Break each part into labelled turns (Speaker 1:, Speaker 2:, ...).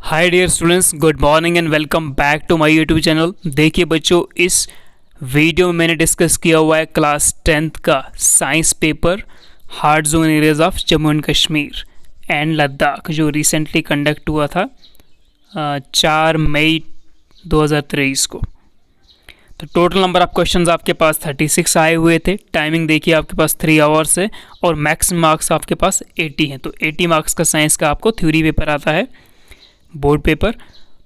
Speaker 1: Hi dear students, good morning and welcome back to my YouTube channel. देखिए बच्चों, इस video में मैंने डिस्कस किया हुआ है क्लास 10th का science paper hard zone areas of Jammu and Kashmir and Ladakh, जो रिसेंटली कंडक्ट हुआ था 4 मई 2023 को। तो टोटल नंबर ऑफ क्वेश्चंस आपके पास 36 आए हुए थे। टाइमिंग देखिए आपके पास 3 आवर्स है और मैक्सिमम मार्क्स आपके पास 80 हैं। तो 80 मार्क्स का साइंस का आपको थ्योरी पेपर आता है, बोर्ड पेपर।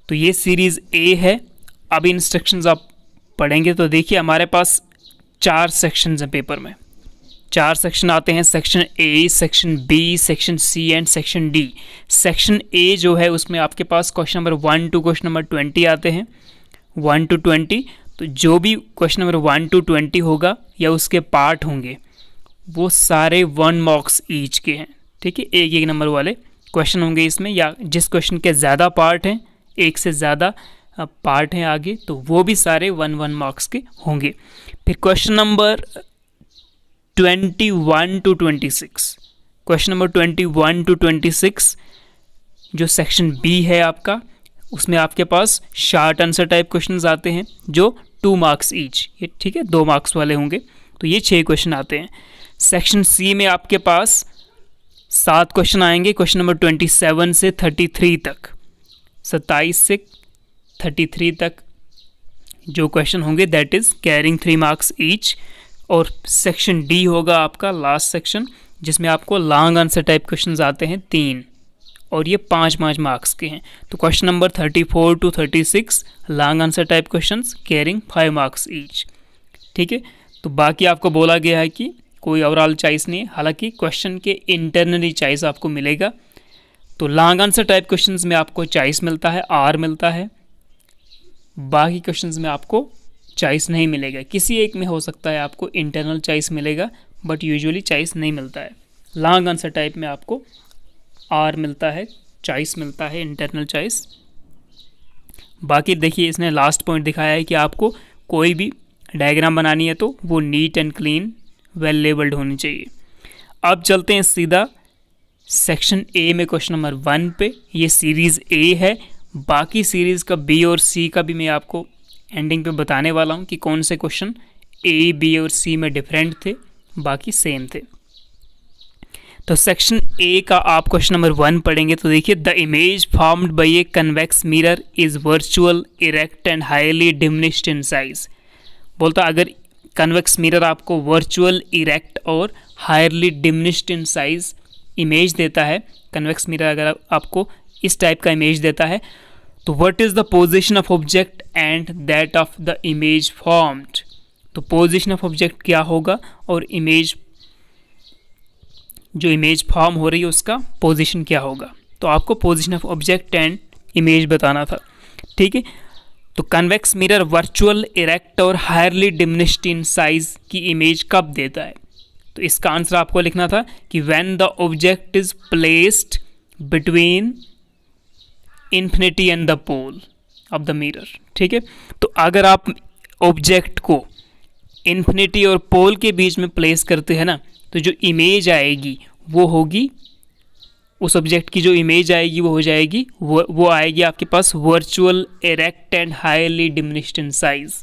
Speaker 1: तो ये सीरीज़ ए है। अभी इंस्ट्रक्शंस आप पढ़ेंगे तो देखिए हमारे पास 4 सेक्शंस हैं पेपर में। 4 सेक्शन आते हैं, section A, section B, section C and section D. Section A जो है उसमें आपके पास question number 1 to question number 20 आते हैं, 1 to 20। तो जो भी क्वेश्चन नंबर 1 to 20 होगा या उसके पार्ट होंगे वो सारे 1 मार्क्स ईच के हैं। ठीक है, एक एक नंबर वाले क्वेश्चन होंगे इसमें, या जिस क्वेश्चन के ज़्यादा पार्ट हैं, एक से ज़्यादा पार्ट हैं आगे, तो वो भी सारे 1 मार्क्स के होंगे। फिर question number 21 to 26, question number 21 to 26 जो सेक्शन बी है आपका, उसमें आपके पास शार्ट आंसर टाइप क्वेश्चंस आते हैं जो 2 मार्क्स ईच, ये ठीक है 2 मार्क्स वाले होंगे। तो ये 6 क्वेश्चन आते हैं। सेक्शन सी में आपके पास 7 क्वेश्चन आएंगे, क्वेश्चन नंबर 27 से 33 तक, 27 से 33 तक जो क्वेश्चन होंगे that is carrying 3 marks each. और सेक्शन डी होगा आपका लास्ट सेक्शन, जिसमें आपको लॉन्ग आंसर टाइप क्वेश्चंस आते हैं 3, और ये 5 मार्क्स के हैं। तो question number 34 to 36 long answer type questions carrying 5 marks each. ठीक है, तो बाकी आपको बोला गया है कि कोई ओवरऑल चॉइस नहीं है, हालांकि क्वेश्चन के इंटरनली चॉइस आपको मिलेगा। तो लॉन्ग आंसर टाइप क्वेश्चंस में आपको चॉइस मिलता है, आर मिलता है, बाकी क्वेश्चंस में आपको चॉइस नहीं मिलेगा। किसी एक में हो सकता है आपको इंटरनल चॉइस मिलेगा, बट यूजुअली चॉइस नहीं मिलता है। लॉन्ग आंसर टाइप में आपको आर मिलता है, चॉइस मिलता है, इंटरनल चॉइस। बाकी देखिए इसने लास्ट पॉइंट दिखाया है कि आपको कोई भी डायग्राम बनानी है तो वो neat and clean well labelled होनी चाहिए। अब चलते हैं सीधा सेक्शन ए में क्वेश्चन नंबर 1 पे। ये सीरीज़ ए है, बाकी सीरीज़ का बी और सी का भी मैं आपको एंडिंग पे बताने वाला हूँ कि कौन से क्वेश्चन ए, बी और सी में डिफरेंट थे, बाकी सेम थे। तो सेक्शन ए का आप क्वेश्चन नंबर 1 पढ़ेंगे तो देखिए, the image formed by a convex mirror is virtual, erect and highly diminished in size. बोलता अगर कन्वेक्स मिरर आपको वर्चुअल, इरेक्ट और highly diminished in size image देता है, कन्वेक्स मिरर अगर आपको इस टाइप का इमेज देता है, तो what is the position of object and that of the image formed. तो पोजीशन ऑफ ऑब्जेक्ट क्या होगा और इमेज, जो इमेज फॉर्म हो रही है उसका पोजीशन क्या होगा। तो आपको position of object and image बताना था। ठीक है, तो कन्वेक्स मिरर वर्चुअल, इरेक्ट और हायरली डिमिनिश्ड इन साइज की इमेज कब देता है। तो इसका आंसर आपको लिखना था कि when the object is placed between infinity and the pole of the mirror. ठीक है, तो अगर आप ऑब्जेक्ट को इन्फिनिटी और पोल के बीच में प्लेस करते हैं ना, तो जो इमेज आएगी वो होगी, उस ऑब्जेक्ट की जो इमेज आएगी वो हो जाएगी, वो आएगी आपके पास virtual, erect and highly diminished in size.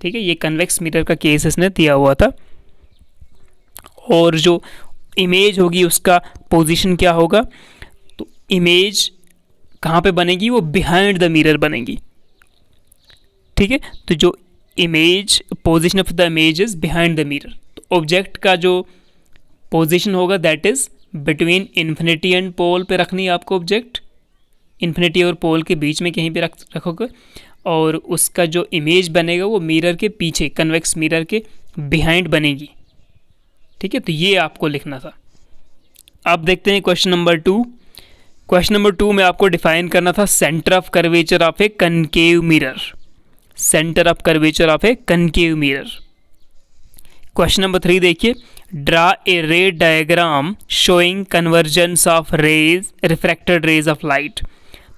Speaker 1: ठीक है, ये कन्वेक्स मिरर का केस इसने दिया हुआ था। और जो इमेज होगी उसका पोजीशन क्या होगा, तो इमेज कहाँ पे बनेगी, वो बिहाइंड द मिरर बनेगी। ठीक है, तो जो image, position of the image is behind the mirror. तो ऑब्जेक्ट का जो पोजीशन होगा that is between infinity and pole पे रखनी है आपको ऑब्जेक्ट, इन्फिनिटी और पोल के बीच में कहीं पे रखोगे, और उसका जो इमेज बनेगा वो मिरर के पीछे, कन्वेक्स मिरर के बिहाइंड बनेगी। ठीक है, तो ये आपको लिखना था। अब देखते हैं क्वेश्चन नंबर 2। क्वेश्चन नंबर 2 में आपको डिफाइन करना था centre of curvature of a concave mirror, centre of curvature of a concave mirror. Question number 3 देखिए, draw a ray diagram showing convergence of rays, refracted rays of light.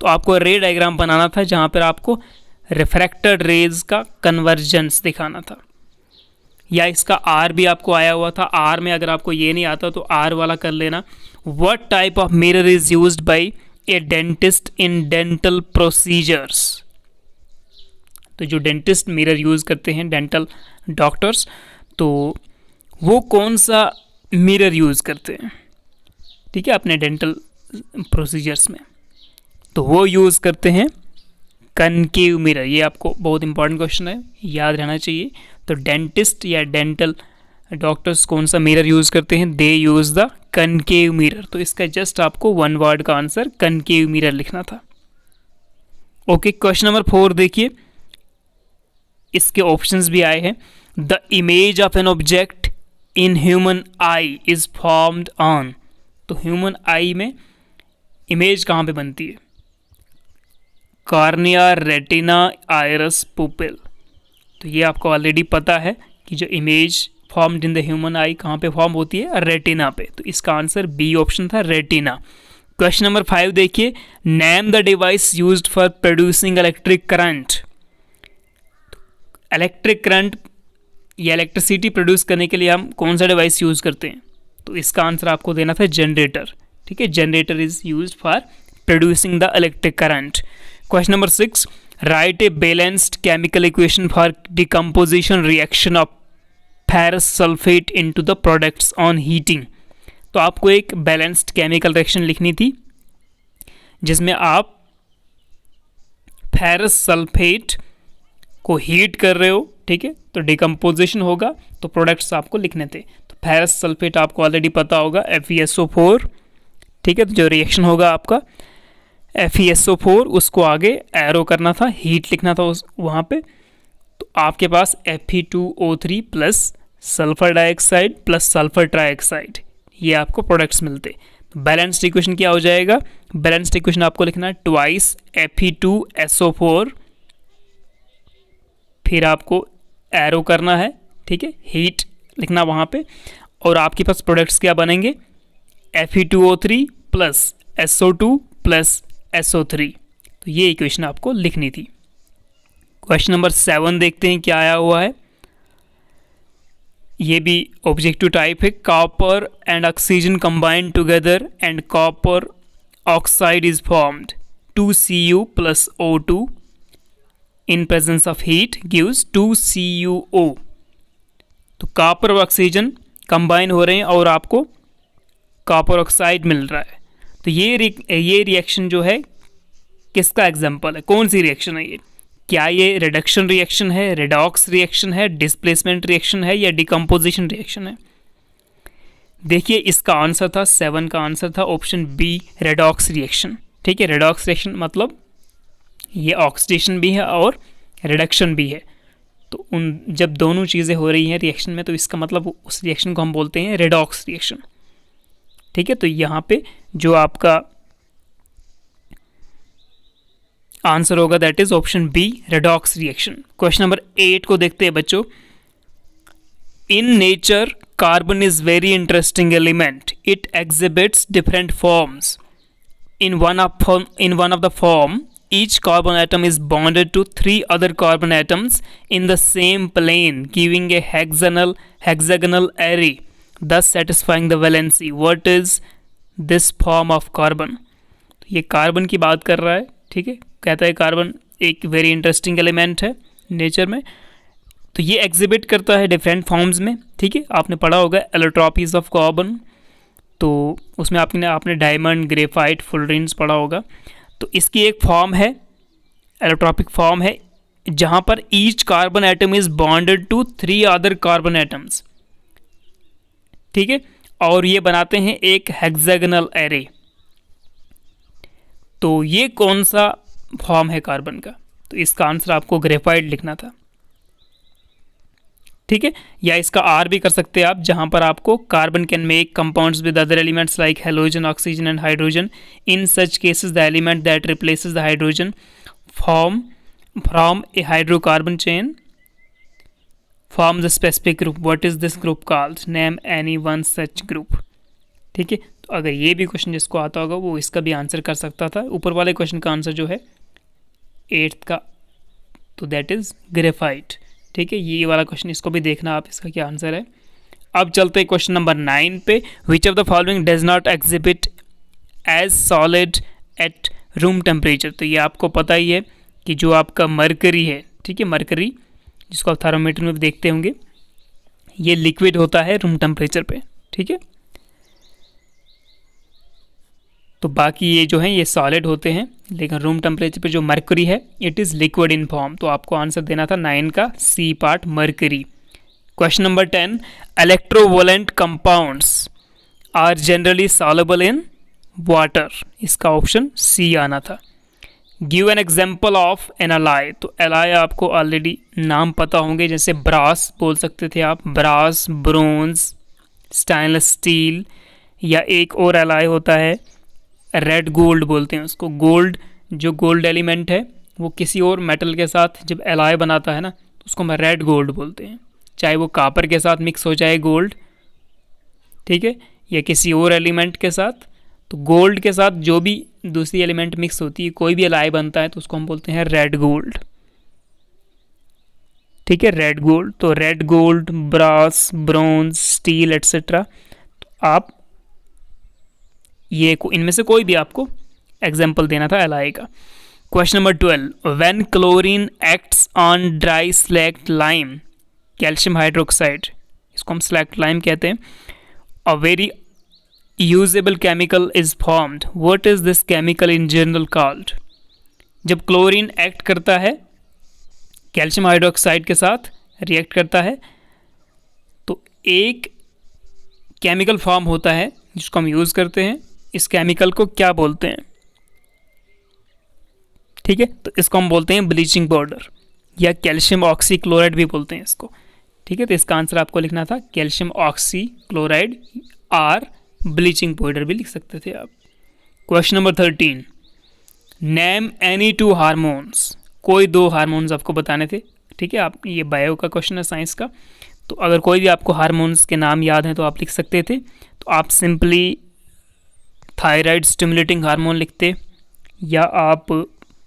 Speaker 1: तो आपको रे diagram बनाना था जहाँ पर आपको रिफ्रैक्टेड रेज का convergence दिखाना था, या इसका आर भी आपको आया हुआ था। आर में अगर आपको ये नहीं आता तो आर वाला कर लेना। What type of mirror is used by A dentist in dental procedures. तो जो डेंटिस्ट मिरर यूज़ करते हैं, डेंटल डॉक्टर्स, तो वो कौन सा मिरर यूज़ करते हैं, ठीक है, अपने डेंटल प्रोसीजर्स में? तो वो यूज़ करते हैं कनकेव मिरर। ये आपको बहुत इंपॉर्टेंट क्वेश्चन है, याद रहना चाहिए। तो डेंटिस्ट या डेंटल डॉक्टर्स कौन सा मिरर यूज़ करते हैं? दे यूज़ द कनकेव मिरर। तो इसका जस्ट आपको वन वर्ड का आंसर कनकेव मिरर लिखना था। ओके, क्वेश्चन नंबर 4 देखिए, इसके ऑप्शंस भी आए हैं। The image of an object in human I is formed on. तो ह्यूमन आई में इमेज कहाँ पे बनती है? Cornea, retina, iris, pupil. तो ये आपको ऑलरेडी पता है कि जो image formed in the human आई कहाँ पे फॉर्म होती है? रेटिना पे। तो इसका आंसर बी ऑप्शन था, रेटिना। क्वेश्चन नंबर 5 देखिए, name the device used for producing electric current. Electric current या इलेक्ट्रिसिटी प्रोड्यूस करने के लिए हम कौन सा डिवाइस यूज़ करते हैं? तो इसका आंसर आपको देना था जनरेटर, ठीक है। Generator is used for producing the electric current. Question number 6, right a balanced chemical equation for decomposition reaction of ferrous sulphate into the products on heating. तो आपको एक बैलेंस्ड केमिकल रिएक्शन लिखनी थी जिसमें आप फेरस सल्फेट को heat कर रहे हो, ठीक है, तो डिकम्पोजिशन होगा, तो प्रोडक्ट्स आपको लिखने थे। तो फेरस सल्फेट आपको ऑलरेडी पता होगा, FeSO4, ठीक है। तो जो रिएक्शन होगा आपका FeSO4, उसको आगे एरो करना था, हीट लिखना था उस वहाँ पे। तो आपके पास Fe2O3 plus sulphur dioxide plus sulphur trioxide, ये आपको प्रोडक्ट्स मिलते। तो बैलेंस्ड इक्वेशन क्या हो जाएगा? बैलेंस्ड इक्वेशन आपको लिखना है ट्वाइस Fe2SO4, फिर आपको एरो करना है, ठीक है, हीट लिखना वहाँ पे, और आपके पास प्रोडक्ट्स क्या बनेंगे? Fe2O3 plus SO2 plus SO3। तो ये इक्वेशन आपको लिखनी थी। क्वेश्चन नंबर 7 देखते हैं क्या आया हुआ है। ये भी ऑब्जेक्टिव टाइप है। Copper and oxygen combined together and copper oxide is formed 2Cu plus O2 in presence of heat gives 2CuO। तो कॉपर और ऑक्सीजन कंबाइन हो रहे हैं और आपको कॉपर ऑक्साइड मिल रहा है। तो ये रिएक्शन जो है किसका एग्जाम्पल है? कौन सी रिएक्शन है ये? क्या ये रिडक्शन रिएक्शन है, रेडॉक्स रिएक्शन है, डिस्प्लेसमेंट रिएक्शन है, या डिकम्पोजिशन रिएक्शन है? देखिए, इसका आंसर था 7 का आंसर था ऑप्शन बी, रेडॉक्स रिएक्शन, ठीक है। रेडॉक्स रिएक्शन मतलब ये ऑक्सीडेशन भी है और रिडक्शन भी है। तो उन जब दोनों चीज़ें हो रही हैं रिएक्शन में, तो इसका मतलब उस रिएक्शन को हम बोलते हैं रेडॉक्स रिएक्शन, ठीक है। तो यहाँ पे जो आपका आंसर होगा that is option B, redox reaction. Question number 8 को देखते हैं बच्चों। In nature carbon is very interesting element, it exhibits different forms. In one of the form each carbon atom is bonded to 3 other carbon atoms in the same plane, giving a hexagonal array, thus satisfying the valency. What is this form of carbon? तो ये carbon की बात कर रहा है, ठीक है। कहता है कार्बन एक वेरी इंटरेस्टिंग एलिमेंट है नेचर में। तो ये एग्जिबिट करता है डिफरेंट फॉर्म्स में, ठीक है। आपने पढ़ा होगा एलोट्रॉपीज ऑफ कार्बन, तो उसमें आपने डायमंड, ग्रेफाइट, फुलरेंस पढ़ा होगा। तो इसकी एक फॉर्म है, एलोट्रॉपिक फॉर्म है, जहाँ पर each carbon atom is bonded to 3 other carbon atoms, ठीक है, और ये बनाते हैं एक हेक्सागोनल एरे। तो ये कौन सा फॉर्म है कार्बन का? तो इसका आंसर आपको ग्रेफाइट लिखना था, ठीक है। या इसका आर भी कर सकते हैं आप, जहां पर आपको carbon can make compounds with other elements like halogen, oxygen and hydrogen. In such cases the element that replaces the hydrogen form from A hydrocarbon chain form the specific group. What is this group called? Name any one such group, ठीक है। तो अगर ये भी question जिसको आता होगा वो इसका भी आंसर कर सकता था। ऊपर वाले क्वेश्चन का आंसर जो है 8th का, तो दैट इज ग्रेफाइट, ठीक है। ये वाला क्वेश्चन इसको भी देखना आप, इसका क्या आंसर है। अब चलते हैं क्वेश्चन नंबर 9 पे। Which of the following does not exhibit as solid at room temperature. तो ये आपको पता ही है कि जो आपका मरकरी है, ठीक है, मरकरी जिसको आप थर्मामीटर में देखते होंगे, ये लिक्विड होता है रूम टेम्परेचर पे, ठीक है। तो बाकी ये जो है ये सॉलिड होते हैं, लेकिन रूम टेम्परेचर पे जो मरकरी है it is liquid in form. तो आपको आंसर देना था 9 का C part, mercury. Question number 10, electrovalent compounds are generally soluble in water. इसका ऑप्शन सी आना था। Give an example of an alloy. तो एलॉय आपको ऑलरेडी नाम पता होंगे, जैसे ब्रास बोल सकते थे आप, ब्रास, ब्रोंज, स्टेनलेस स्टील, या एक और एलॉय होता है रेड गोल्ड बोलते हैं उसको। गोल्ड, जो गोल्ड एलिमेंट है वो किसी और मेटल के साथ जब एलॉय बनाता है ना, तो उसको हम रेड गोल्ड बोलते हैं। चाहे वो कापर के साथ मिक्स हो जाए गोल्ड, ठीक है, या किसी और एलिमेंट के साथ। तो गोल्ड के साथ जो भी दूसरी एलिमेंट मिक्स होती है, कोई भी एलॉय बनता है, तो उसको हम बोलते हैं रेड गोल्ड, ठीक है, रेड गोल्ड। तो red gold, brass, bronze, steel etcetera. तो आप ये इनमें से कोई भी आपको एग्जाम्पल देना था एलॉय का। Question number 12, when chlorine acts on dry slaked lime calcium hydroxide, इसको हम स्लैक्ड लाइम कहते हैं, a very usable chemical is formed, what is this chemical in general called. जब क्लोरीन एक्ट करता है कैल्शियम हाइड्रोक्साइड के साथ रिएक्ट करता है, तो एक केमिकल फॉर्म होता है जिसको हम यूज़ करते हैं। इस केमिकल को क्या बोलते हैं, ठीक है, तो इसको हम बोलते हैं ब्लीचिंग पाउडर, या कैल्शियम ऑक्सीक्लोराइड भी बोलते हैं इसको, ठीक है। तो इसका आंसर आपको लिखना था calcium oxychloride, or bleaching powder भी लिख सकते थे आप। Question number 13, name any 2 hormones. कोई 2 हार्मोन्स आपको बताने थे, ठीक है। आप ये बायो का क्वेश्चन है, साइंस का। तो अगर कोई भी आपको हार्मोन्स के नाम याद हैं तो आप लिख सकते थे। तो आप सिंपली थायराइड स्टिमुलेटिंग हार्मोन लिखते, या आप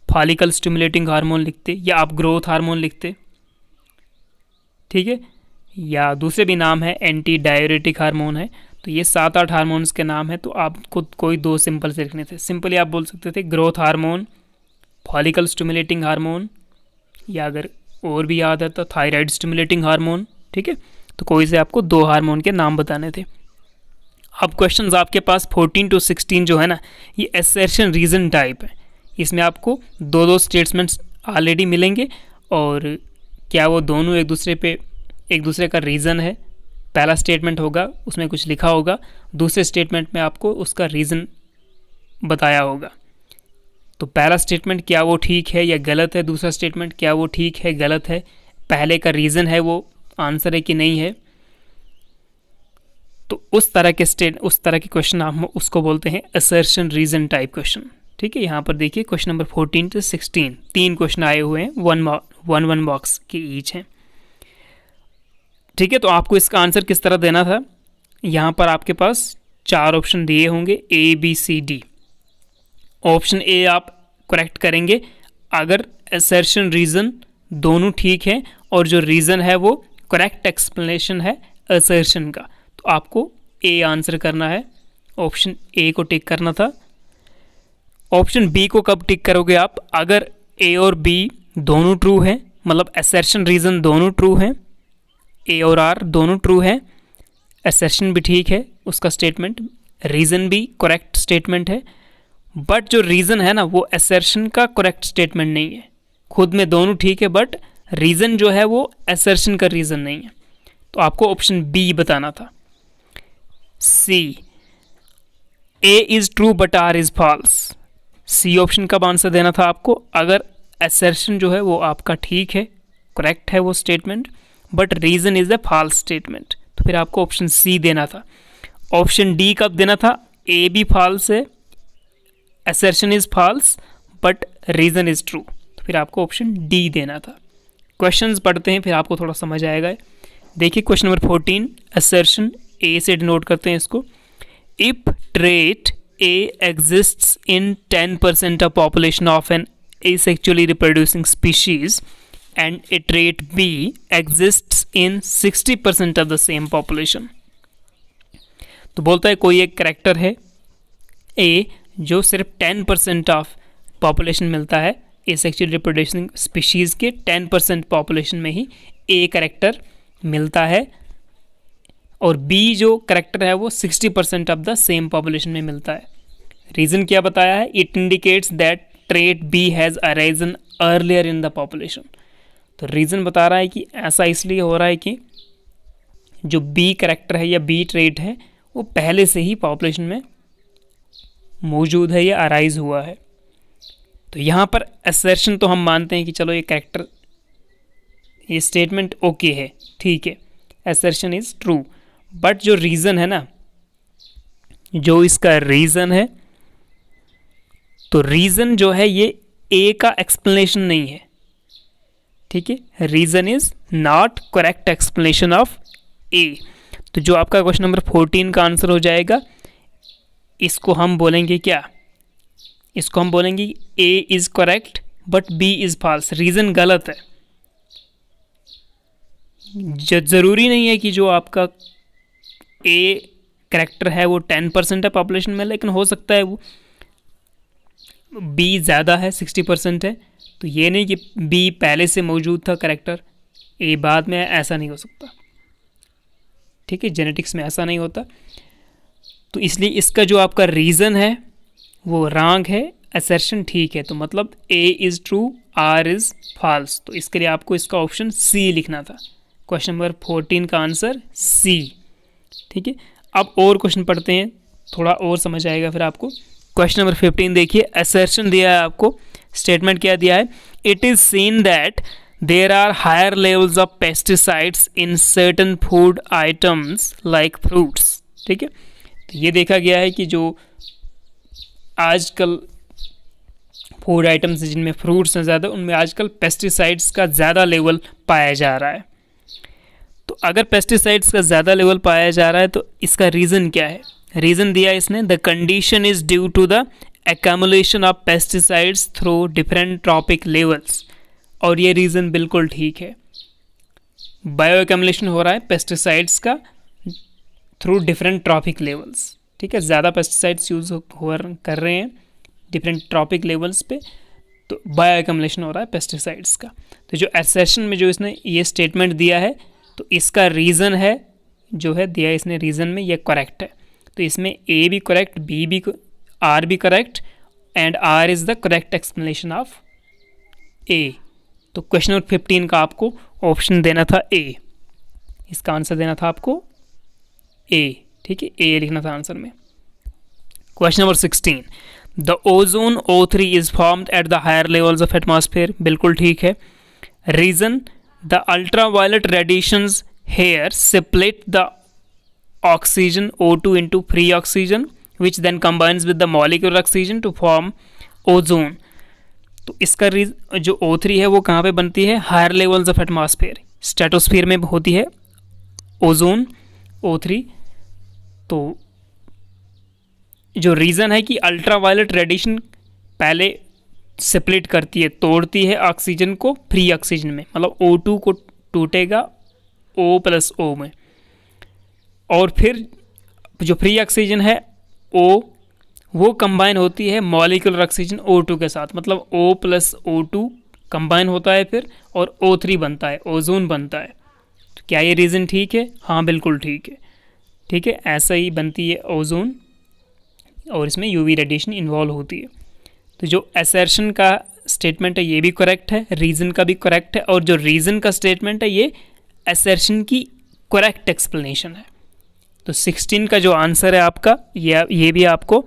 Speaker 1: फॉलिकल स्टिमुलेटिंग हार्मोन लिखते, या आप ग्रोथ हार्मोन लिखते, ठीक है, या दूसरे भी नाम है, एंटी डाययूरेटिक हार्मोन है। तो ये 7-8 हार्मोन्स के नाम है। तो आपको कोई 2 सिंपल से लिखने थे। सिंपली आप बोल सकते थे growth hormone, follicle stimulating hormone, या अगर और भी याद है तो थायराइड स्टिमुलेटिंग हार्मोन, ठीक है। तो कोई से आपको 2 हार्मोन के नाम बताने थे। अब क्वेश्चंस आपके पास 14 to 16 जो है ना, ये असर्शन रीजन टाइप है। इसमें आपको 2-2 स्टेटमेंट्स ऑलरेडी मिलेंगे, और क्या वो दोनों एक दूसरे का रीज़न है। पहला स्टेटमेंट होगा उसमें कुछ लिखा होगा, दूसरे स्टेटमेंट में आपको उसका रीज़न बताया होगा। तो पहला स्टेटमेंट क्या वो ठीक है या गलत है, दूसरा स्टेटमेंट क्या वो ठीक है गलत है, पहले का रीज़न है वो आंसर है कि नहीं है। तो उस तरह के क्वेश्चन आप उसको बोलते हैं असर्शन रीजन टाइप क्वेश्चन, ठीक है। यहाँ पर देखिए क्वेश्चन नंबर 14 to 16 3 क्वेश्चन आए हुए हैं, 1 बॉक्स के ईच हैं, ठीक है। तो आपको इसका आंसर किस तरह देना था, यहाँ पर आपके पास 4 ऑप्शन दिए होंगे, A B C D। Option A आप करेक्ट करेंगे अगर असर्शन रीज़न दोनों ठीक है और जो रीज़न है वो करेक्ट एक्सप्लेनेशन है असर्शन का, तो आपको ए आंसर करना है, ऑप्शन ए को टिक करना था। ऑप्शन बी को कब टिक करोगे आप, अगर ए और बी दोनों ट्रू हैं, मतलब असर्शन रीज़न दोनों ट्रू हैं, ए और आर दोनों ट्रू हैं, असर्शन भी ठीक है उसका स्टेटमेंट, रीज़न भी करेक्ट स्टेटमेंट है, बट जो रीज़न है ना वो असर्शन का करेक्ट स्टेटमेंट नहीं है। खुद में दोनों ठीक है बट रीज़न जो है वो असर्शन का रीज़न नहीं है, तो आपको ऑप्शन बी बताना था। C, A is true but R is false. C option का आंसर देना था आपको, अगर असर्शन जो है वो आपका ठीक है, करेक्ट है वो statement, but reason is a false statement, तो फिर आपको ऑप्शन सी देना था। ऑप्शन डी कब देना था, ए भी फॉल्स है, assertion is false but reason is true, तो फिर आपको ऑप्शन डी देना था। क्वेश्चंस पढ़ते हैं फिर आपको थोड़ा समझ आएगा। देखिए क्वेश्चन नंबर 14, असर्शन ए से डिनोट करते हैं इसको। If trait A exists in 10% of population of an asexually reproducing species and a trait B exists in 60% of the same population। तो बोलता है कोई एक करेक्टर है A जो सिर्फ 10% ऑफ पॉपुलेशन मिलता है एसेक्सुअल रिप्रोडक्शन स्पीशीज़ के 10% पॉपुलेशन में ही ए करेक्टर मिलता है, और बी जो करेक्टर है वो 60% ऑफ द सेम पॉपुलेशन में मिलता है। रीज़न क्या बताया है? It indicates that trait B has arisen earlier in the population. तो रीज़न बता रहा है कि ऐसा इसलिए हो रहा है कि जो बी करेक्टर है या बी ट्रेट है वो पहले से ही पॉपुलेशन में मौजूद है या अराइज हुआ है। तो यहाँ पर असर्शन तो हम मानते हैं कि चलो ये करेक्टर, ये स्टेटमेंट ओके है, ठीक है, असर्शन इज़ ट्रू। बट जो रीज़न है ना, जो इसका रीज़न है, तो रीज़न जो है ये ए का एक्सप्लेनेशन नहीं है, ठीक है। Reason is not correct explanation of A. तो जो आपका क्वेश्चन नंबर 14 का आंसर हो जाएगा, इसको हम बोलेंगे क्या? इसको हम बोलेंगे A is correct but B is false. Reason गलत है। ज़रूरी नहीं है कि जो आपका ए करेक्टर है वो 10% है पॉपुलेशन में, लेकिन हो सकता है वो बी ज़्यादा है, 60% है। तो ये नहीं कि बी पहले से मौजूद था करेक्टर, ए बाद में, ऐसा नहीं हो सकता, ठीक है। जेनेटिक्स में ऐसा नहीं होता। तो इसलिए इसका जो आपका रीज़न है वो रॉन्ग है, असर्शन ठीक है। तो मतलब A is true, R is false. तो इसके लिए आपको इसका ऑप्शन सी लिखना था। क्वेश्चन नंबर 14 का आंसर सी, ठीक है। अब और क्वेश्चन पढ़ते हैं, थोड़ा और समझ आएगा फिर आपको। क्वेश्चन नंबर 15 देखिए, असर्शन दिया है आपको, स्टेटमेंट क्या दिया है? It is seen that there are higher levels of pesticides in certain food items like fruits, ठीक है। तो ये देखा गया है कि जो आजकल फूड आइटम्स जिनमें फ्रूट्स हैं ज़्यादा, उनमें आजकल पेस्टिसाइड्स का ज़्यादा लेवल पाया जा रहा है। तो अगर पेस्टिसाइड्स का ज़्यादा लेवल पाया जा रहा है तो इसका रीज़न क्या है? रीज़न दिया इसने, the condition is due to the accumulation of pesticides through different trophic levels. और ये रीज़न बिल्कुल ठीक है। बायो एक्यूमुलेशन हो रहा है पेस्टिसाइड्स का थ्रू डिफरेंट ट्रॉपिक लेवल्स, ठीक है। ज़्यादा पेस्टिसाइड्स यूज़ कर रहे हैं डिफरेंट ट्रॉपिक लेवल्स पे, तो बायो एक्यूमुलेशन हो रहा है पेस्टिसाइड्स का। तो जो असर्शन में जो इसने ये स्टेटमेंट दिया है, तो इसका रीज़न है जो है दिया इसने रीज़न में, ये करेक्ट है। तो इसमें ए भी करेक्ट, बी भी, आर भी correct, and R is the correct explanation of A. तो क्वेश्चन नंबर 15 का आपको ऑप्शन देना था ए, इसका आंसर देना था आपको ए, ठीक है, ए लिखना था आंसर में। Question number 16, the ozone O3 is formed at the higher levels of atmosphere, बिल्कुल ठीक है। Reason, the ultraviolet radiations here separate the oxygen O2 into free oxygen which then combines with the molecular oxygen to form ozone। तो इसका जो O3 है वो कहाँ पे बनती है? Higher levels of atmosphere, stratosphere में होती है ओजोन O3। तो जो रीज़न है कि अल्ट्रावायलेट रेडिएशन पहले सेपरेट करती है, तोड़ती है ऑक्सीजन को फ्री ऑक्सीजन में, मतलब O2 को टूटेगा O+O में, और फिर जो फ्री ऑक्सीजन है O, वो कंबाइन होती है मॉलिक्यूलर ऑक्सीजन O2 के साथ, मतलब O+O2 कंबाइन होता है फिर, और O3 बनता है, ओजोन बनता है। तो क्या ये रीज़न ठीक है? हाँ बिल्कुल ठीक है, ठीक है, ऐसा ही बनती है ओजोन, और इसमें यूवी रेडिएशन इन्वॉल्व होती है। तो जो असर्शन का स्टेटमेंट है ये भी करेक्ट है, रीज़न का भी करेक्ट है, और जो रीज़न का स्टेटमेंट है ये असर्शन की करेक्ट एक्सप्लेनेशन है। तो 16 का जो आंसर है आपका, ये भी आपको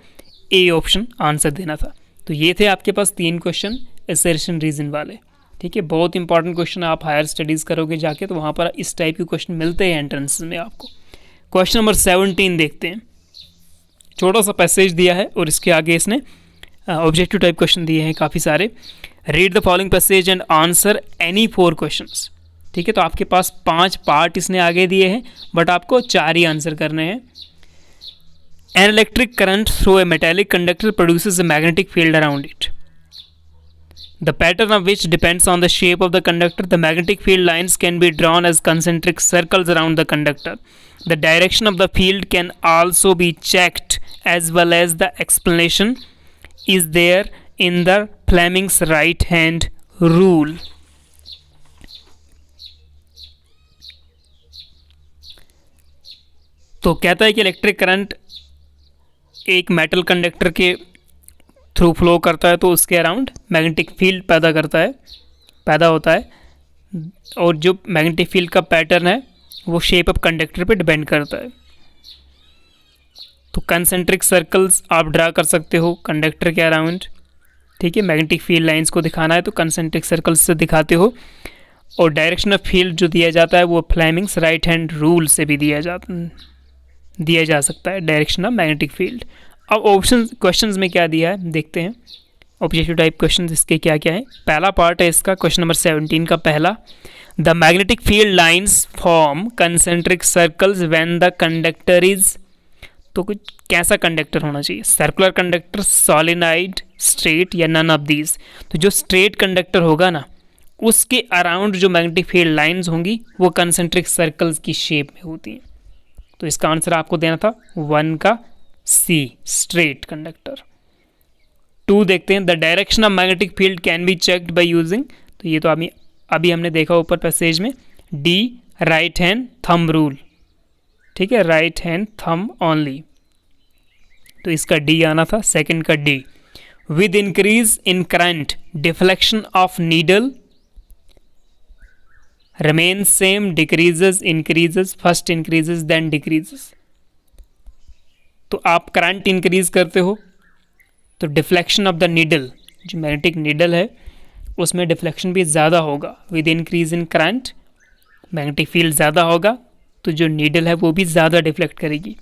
Speaker 1: ए ऑप्शन आंसर देना था। तो ये थे आपके पास 3 क्वेश्चन असर्शन रीज़न वाले, ठीक है। बहुत इंपॉर्टेंट क्वेश्चन, आप हायर स्टडीज़ करोगे जाके तो वहाँ पर इस टाइप के क्वेश्चन मिलते हैं एंट्रेंस में आपको। क्वेश्चन नंबर 17 देखते हैं। छोटा सा पैसेज दिया है और इसके आगे इसने ऑब्जेक्टिव टाइप क्वेश्चन दिए हैं काफ़ी सारे। Read the following passage and answer any 4 questions, ठीक है। तो आपके पास 5 पार्ट इसने आगे दिए हैं, बट आपको 4 ही आंसर करने हैं। An electric current through a metallic conductor produces a magnetic field around it, the pattern of which depends on the shape of the conductor. The magnetic field lines can be drawn as concentric circles around the conductor. The direction of the field can also be checked as well as the explanation is there in the Fleming's right hand rule? तो कहता है कि electric current एक metal conductor के through flow करता है तो उसके अराउंड मैग्नेटिक फील्ड पैदा होता है, और जो मैग्नेटिक फील्ड का पैटर्न है वो शेप ऑफ कंडक्टर पे डिपेंड करता है। तो कंसेंट्रिक सर्कल्स आप ड्रा कर सकते हो कंडक्टर के अराउंड, ठीक है। मैग्नेटिक फील्ड लाइंस को दिखाना है तो कंसेंट्रिक सर्कल्स से दिखाते हो, और डायरेक्शन ऑफ फील्ड जो दिया जाता है वो फ्लेमिंग्स राइट हैंड रूल से भी दिया जा सकता है, डायरेक्शन ऑफ मैग्नेटिक फील्ड। अब ऑप्शन क्वेश्चंस में क्या दिया है देखते हैं। ऑब्जेक्टिव टाइप क्वेश्चंस इसके क्या क्या है। पहला पार्ट है इसका क्वेश्चन नंबर 17 का पहला, the magnetic field lines form concentric circles when the conductor is, तो कुछ कैसा कंडक्टर होना चाहिए, सर्कुलर कंडक्टर, सॉलिनॉइड, स्ट्रेट या नन ऑफ दीज। तो जो स्ट्रेट कंडक्टर होगा ना उसके अराउंड जो मैग्नेटिक फील्ड लाइंस होंगी वो कंसेंट्रिक सर्कल्स की शेप में होती हैं। तो इसका आंसर आपको देना था 1 का सी, स्ट्रेट कंडक्टर। 2 देखते हैं, the direction of magnetic field can be checked by using, तो ये तो अभी हमने देखा ऊपर पैसेज में, D right hand thumb rule, ठीक है, राइट हैंड थंब ओनली, तो इसका डी आना था। सेकंड का D, with increase in current deflection of needle remains same, decreases, increases, first increases then decreases। तो आप करंट इंक्रीज करते हो तो डिफ्लेक्शन ऑफ द नीडल, जो मैग्नेटिक नीडल है उसमें डिफ्लेक्शन भी ज़्यादा होगा। With increase in current magnetic field ज़्यादा होगा तो जो नीडल है वो भी ज़्यादा डिफ्लेक्ट करेगी।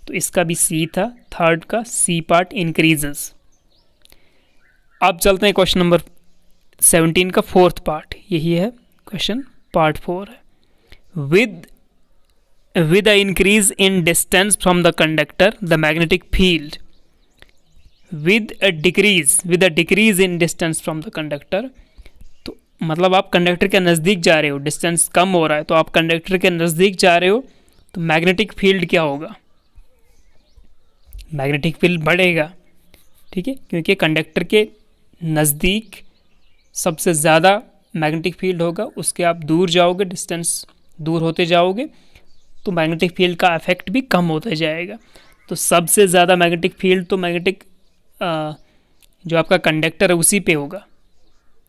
Speaker 1: तो इसका भी सी था, थर्ड का सी पार्ट इंक्रीजेस। अब चलते हैं क्वेश्चन नंबर 17 का फोर्थ पार्ट, यही है क्वेश्चन पार्ट 4 है। With a increase in distance from the conductor the magnetic field, with a decrease in distance from the conductor, तो मतलब आप कंडक्टर के नज़दीक जा रहे हो, डिस्टेंस कम हो रहा है तो आप कंडक्टर के नज़दीक जा रहे हो तो मैग्नेटिक फील्ड क्या होगा, मैग्नेटिक फील्ड बढ़ेगा, ठीक है, क्योंकि कंडक्टर के नज़दीक सबसे ज़्यादा मैग्नेटिक फील्ड होगा, उसके आप दूर जाओगे, डिस्टेंस दूर होते जाओगे तो मैग्नेटिक फील्ड का इफेक्ट भी कम होता जाएगा। तो सबसे ज़्यादा मैग्नेटिक फील्ड तो मैग्नेटिक जो आपका कंडक्टर है उसी पे होगा,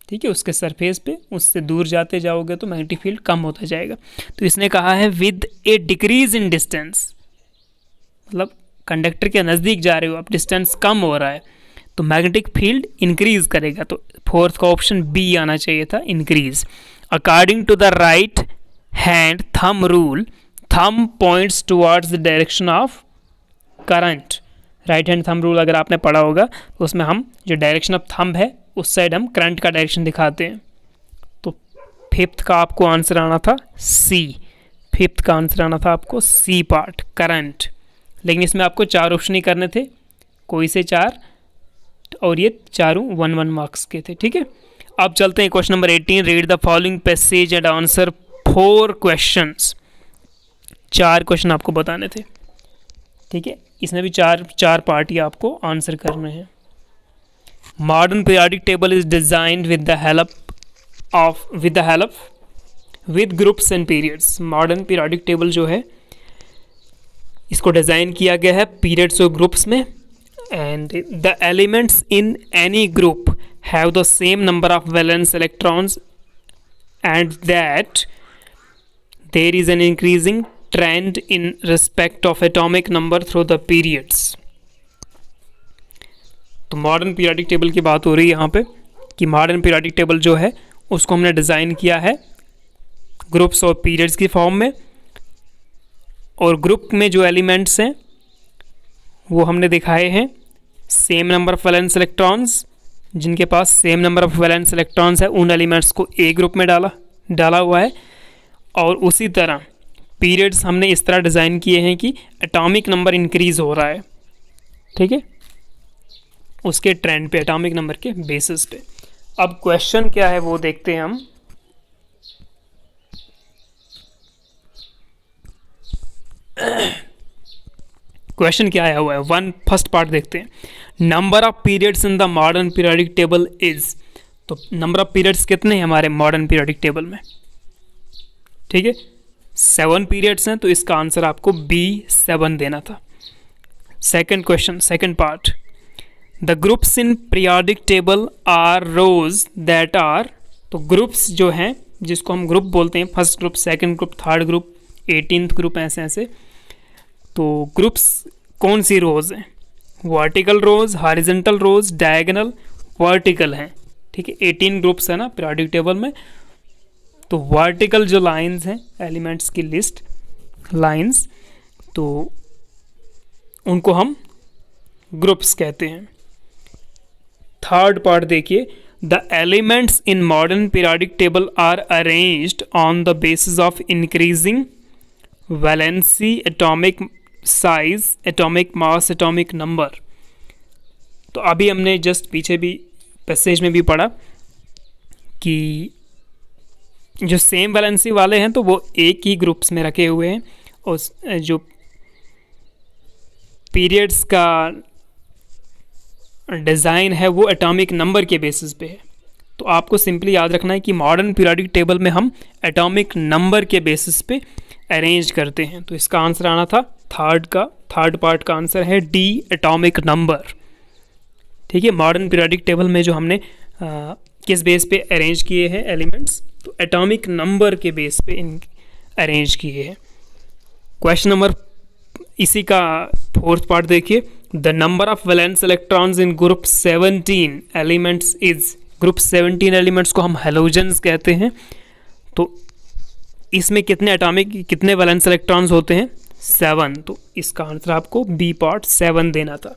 Speaker 1: ठीक है, उसके सरफेस पे, उससे दूर जाते जाओगे तो मैग्नेटिक फील्ड कम होता जाएगा। तो इसने कहा है with A decrease in distance, मतलब कंडक्टर के नज़दीक जा रहे हो आप, डिस्टेंस कम हो रहा है तो मैग्नेटिक फील्ड इंक्रीज करेगा। तो फोर्थ का ऑप्शन बी आना चाहिए था, increase. According to the right hand thumb rule, thumb points towards the direction of current. Right hand thumb rule अगर आपने पढ़ा होगा तो उसमें हम जो डायरेक्शन ऑफ थंब है उस साइड हम करंट का डायरेक्शन दिखाते हैं। तो फिफ्थ का आपको आंसर आना था सी, फिफ्थ का आंसर आना था आपको सी पार्ट, करंट। लेकिन इसमें आपको 4 ऑप्शन ही करने थे, कोई से 4, और ये चारों 1-1 मार्क्स के थे, ठीक है। अब चलते हैं question number 18, read the following passage and answer 4 questions. 4 question आपको बताने थे, ठीक है, इसमें भी चार पार्ट ही आपको आंसर करने हैं। Modern periodic table is designed with groups and periods. Modern periodic table जो है इसको डिज़ाइन किया गया है पीरियड्स और ग्रुप्स में, and the elements in any group have the same number of valence electrons and that there is an increasing trend in respect of atomic number through the periods। तो modern periodic table की बात हो रही है यहाँ पे कि modern periodic table जो है उसको हमने डिज़ाइन किया है ग्रुप्स और पीरियड्स की फॉर्म में, और ग्रुप में जो एलिमेंट्स हैं वो हमने दिखाए हैं same number of valence electrons, जिनके पास same number of valence electrons है उन एलिमेंट्स को ए ग्रुप में डाला हुआ है। और उसी तरह पीरियड्स हमने इस तरह डिज़ाइन किए हैं कि एटॉमिक नंबर इंक्रीज़ हो रहा है, ठीक है, उसके ट्रेंड पे, एटॉमिक नंबर के बेसिस पे। अब क्वेश्चन क्या है वो देखते हैं हम। क्वेश्चन क्या आया हुआ है, फर्स्ट पार्ट देखते हैं। Number of periods in the modern periodic table is, तो नंबर ऑफ पीरियड्स कितने हैं हमारे मॉडर्न पीरियोडिक टेबल में? ठीक है, 7 पीरियड्स हैं, तो इसका आंसर आपको बी 7 देना था। Second question, second part, the groups in periodic table are rows that are, तो ग्रुप्स जो हैं जिसको हम ग्रुप बोलते हैं, first group, second group, third group, 18th group, ऐसे ऐसे, तो ग्रुप्स कौन सी रोज हैं? Vertical rows, horizontal rows, diagonal, vertical हैं। ठीक है, 18 ग्रुप्स है ना पीरियोडिक टेबल में, तो वर्टिकल जो लाइंस हैं एलिमेंट्स की लिस्ट लाइंस, तो उनको हम ग्रुप्स कहते हैं। थर्ड पार्ट देखिए, the elements in modern periodic table are arranged on the basis of increasing valency, atomic size, atomic mass, atomic number. तो अभी हमने जस्ट पीछे भी पैसेज में भी पढ़ा कि जो सेम वैलेंसी वाले हैं तो वो एक ही ग्रुप्स में रखे हुए हैं, और जो पीरियड्स का डिज़ाइन है वो एटॉमिक नंबर के बेसिस पे है। तो आपको सिंपली याद रखना है कि मॉडर्न पीरियोडिक टेबल में हम एटॉमिक नंबर के बेसिस पे अरेंज करते हैं। तो इसका आंसर आना था थर्ड पार्ट का आंसर है डी, एटॉमिक नंबर। ठीक है, मॉडर्न पीरियोडिक टेबल में जो हमने किस बेस पे अरेंज किए हैं एलिमेंट्स, तो एटॉमिक नंबर के बेस पे इन अरेंज किए हैं। क्वेश्चन नंबर इसी का फोर्थ पार्ट देखिए, the number of valence electrons in group 17 elements is, group 17 elements को हम हैलोजेंस कहते हैं। तो इसमें कितने वैलेंस इलेक्ट्रॉन्स होते हैं? 7, तो इसका आंसर आपको बी पार्ट 7 देना था।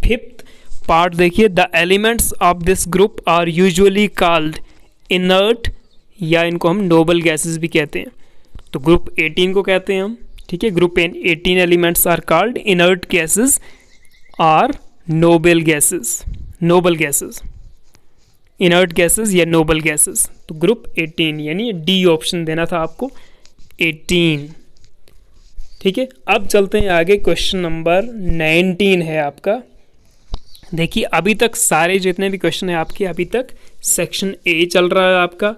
Speaker 1: फिफ्थ पार्ट देखिए, the elements of this group are usually called inert, या इनको हम नोबल गैसेस भी कहते हैं। तो ग्रुप 18 को कहते हैं हम, ठीक है, group 18 elements are called inert gases और noble gases, noble gases, inert gases या नोबल गैसेस। तो ग्रुप 18 यानी डी ऑप्शन देना था आपको, 18। ठीक है, अब चलते हैं आगे, क्वेश्चन नंबर 19 है आपका। देखिए अभी तक सारे जितने भी क्वेश्चन है आपके, अभी तक सेक्शन ए चल रहा है आपका।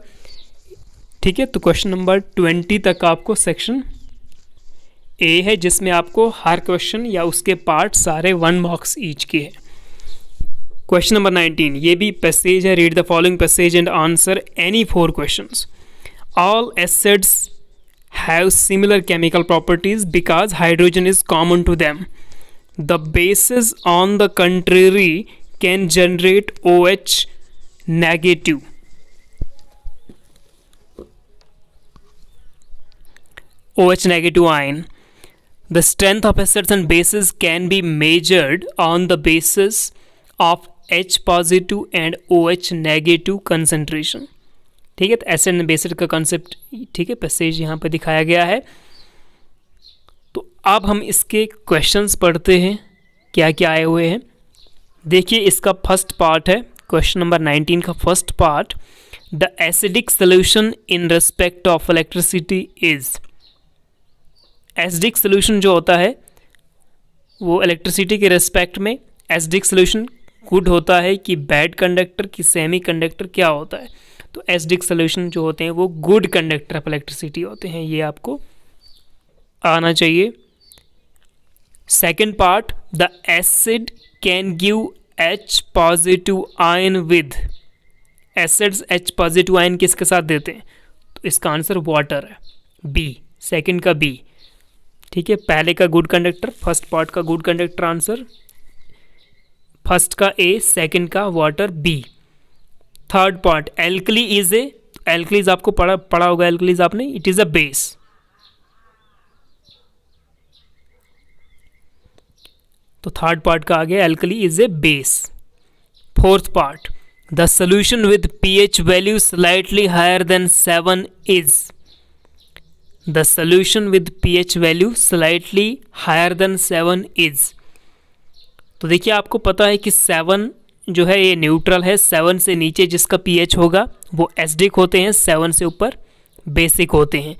Speaker 1: ठीक है, तो क्वेश्चन नंबर 20 तक आपको सेक्शन ए है, जिसमें आपको हर क्वेश्चन या उसके पार्ट सारे 1 मार्क्स ईच के हैं। क्वेश्चन नंबर 19, ये भी पैसेज है, read the following passage and answer any 4 questions. All acids have similar chemical properties because hydrogen is common to them. The bases on the contrary can generate OH negative. OH negative ion. The strength of acids and bases can be measured on the basis of H positive and OH negative concentration. ठीक है, तो acid and based का concept, ठीक है, passage यहाँ पर दिखाया गया है। तो अब हम इसके क्वेश्चंस पढ़ते हैं क्या क्या आए हुए हैं। देखिए इसका फर्स्ट पार्ट है, क्वेश्चन नंबर 19 का first part, the acidic solution in respect of electricity is. Acidic solution जो होता है वो इलेक्ट्रिसिटी के रिस्पेक्ट में एसिडिक सोल्यूशन गुड होता है कि बैड कंडक्टर कि सेमी कंडक्टर, क्या होता है? तो एसिडिक सोल्यूशन जो होते हैं वो गुड कंडक्टर ऑफ इलेक्ट्रिसिटी होते हैं, ये आपको आना चाहिए। Second part, the acid can give H positive ion with. Acids H positive ion किसके साथ देते हैं? तो इसका आंसर वाटर है, बी, सेकंड का बी। ठीक है, पहले का गुड कंडक्टर, फर्स्ट पार्ट का गुड कंडक्टर आंसर, फर्स्ट का ए, सेकंड का water, B. Third part, alkali is a, alkalis आपको पढ़ा होगा, एल्कलीज आपने, इट इज अ बेस। तो थर्ड पार्ट का आ गया alkali is a base. Fourth part, the solution with pH value slightly higher than 7 is. The solution with pH value slightly higher than 7 is. तो देखिए आपको पता है कि 7 जो है ये न्यूट्रल है, 7 से नीचे जिसका pH होगा वो एसिडिक होते हैं, 7 से ऊपर बेसिक होते हैं।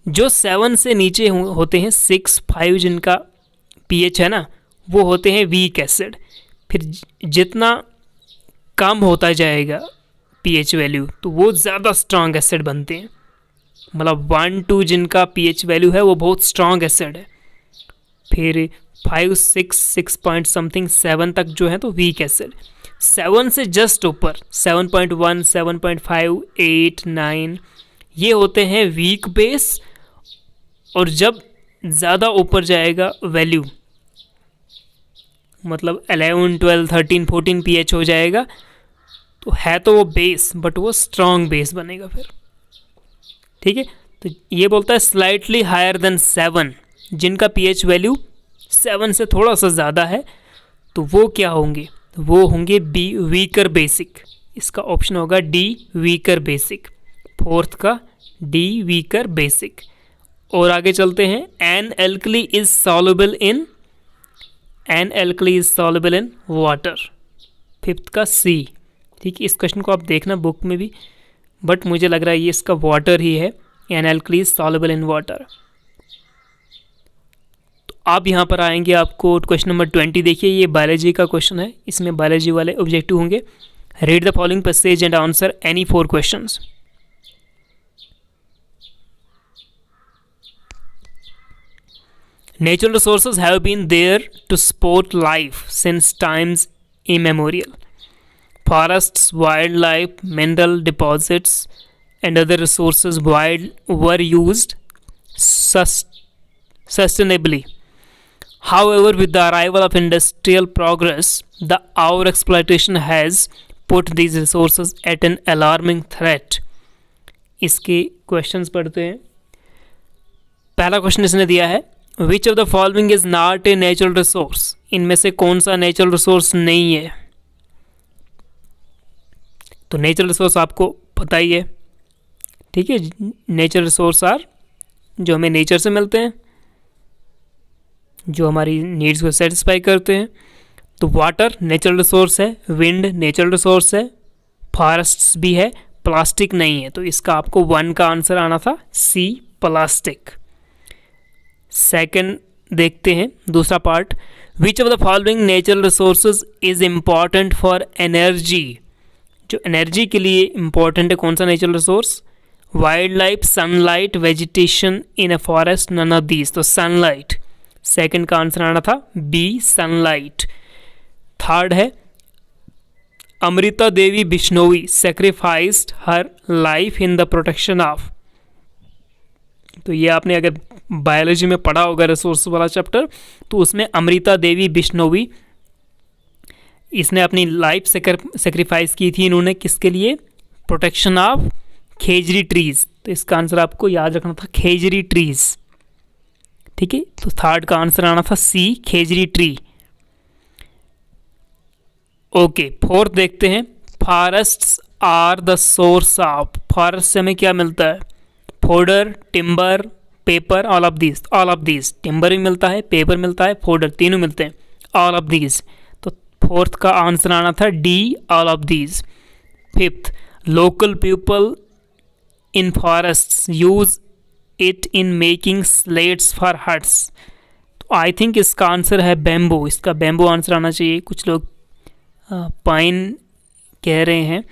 Speaker 1: जो 7 से नीचे होते हैं, 6, 5 जिनका pH है ना, वो होते हैं वीक एसिड। फिर जितना कम होता जाएगा पीएच वैल्यू तो वो ज़्यादा स्ट्रॉन्ग एसिड बनते हैं। मतलब 1-2 जिनका पीएच वैल्यू है वो बहुत स्ट्रॉन्ग एसिड है, फिर 5, 6 पॉइंट समथिंग 7 तक जो है तो वीक एसिड। 7 से जस्ट ऊपर 7.1, 7.5, 8, 9 ये होते हैं वीक बेस। और जब ज़्यादा ऊपर जाएगा वैल्यू, मतलब 11, 12, 13, 14 पीएच हो जाएगा, तो है तो वो बेस बट वो स्ट्रॉन्ग बेस बनेगा फिर। ठीक है, तो ये बोलता है स्लाइटली हायर देन 7, जिनका पीएच वैल्यू 7 से थोड़ा सा ज़्यादा है तो वो क्या होंगे, वो होंगे बी वीकर बेसिक। इसका ऑप्शन होगा डी वीकर बेसिक, फोर्थ का डी वीकर बेसिक। और आगे चलते हैं, an alkali is soluble in water, fifth का सी। ठीक है, इस क्वेश्चन को आप देखना बुक में भी, बट मुझे लग रहा है ये इसका वाटर ही है, an alkali is soluble in water. तो आप यहाँ पर आएंगे, आपको क्वेश्चन नंबर 20 देखिए, ये बायोलॉजी का क्वेश्चन है, इसमें बायोलॉजी वाले ऑब्जेक्टिव होंगे। Read the following passage and answer any 4 questions. Natural resources have been there to support life since times immemorial. Forests, wildlife, mineral deposits, and other resources were used sustainably. However, with the arrival of industrial progress, the overexploitation has put these resources at an alarming threat. इसके questions पढ़ते हैं। पहला question इसने दिया है, विच of the following is not a natural resource, इनमें से कौन सा नेचुरल रिसोर्स नहीं है। तो नेचुरल रिसोर्स आपको पता ही है, ठीक है, नेचुरल रिसोर्स आर जो हमें नेचर से मिलते हैं, जो हमारी नीड्स को सेटिस्फाई करते हैं। तो वाटर नेचुरल रिसोर्स है, विंड नेचुरल रिसोर्स है, फॉरेस्ट्स भी है, प्लास्टिक नहीं है। तो इसका आपको 1 का आंसर आना था सी, प्लास्टिक। सेकंड देखते हैं दूसरा part, which of the following natural resources is important for energy, जो एनर्जी के लिए इम्पॉर्टेंट है कौन सा natural resource, wildlife, sunlight, vegetation in a forest, none of these. तो सनलाइट, सेकंड का आंसर आना था बी, सनलाइट। थर्ड है, Amrita Devi Bishnoi sacrificed her life in the protection of. तो ये आपने अगर बायोलॉजी में पढ़ा होगा रिसोर्स वाला चैप्टर, तो उसमें अमृता देवी बिश्नोई, इसने अपनी लाइफ सेक्रीफाइस की थी, इन्होंने किसके लिए, प्रोटेक्शन ऑफ खेजरी ट्रीज। तो इसका आंसर आपको याद रखना था खेजरी ट्रीज। ठीक है, तो थर्ड का आंसर आना था C, khejri tree. Okay, fourth देखते हैं, forests are the source of, forest से हमें क्या मिलता है, fodder, timber, paper, all of these. Timber भी मिलता है, पेपर मिलता है, फोडर, तीनों मिलते हैं, ऑल ऑफ दीज। तो फोर्थ का आंसर आना था D, all of these. Fifth, local people in forests use it in making slates for huts. तो आई थिंक इसका आंसर है बैम्बू, इसका बैम्बू आंसर आना चाहिए। कुछ लोग पाइन कह रहे हैं,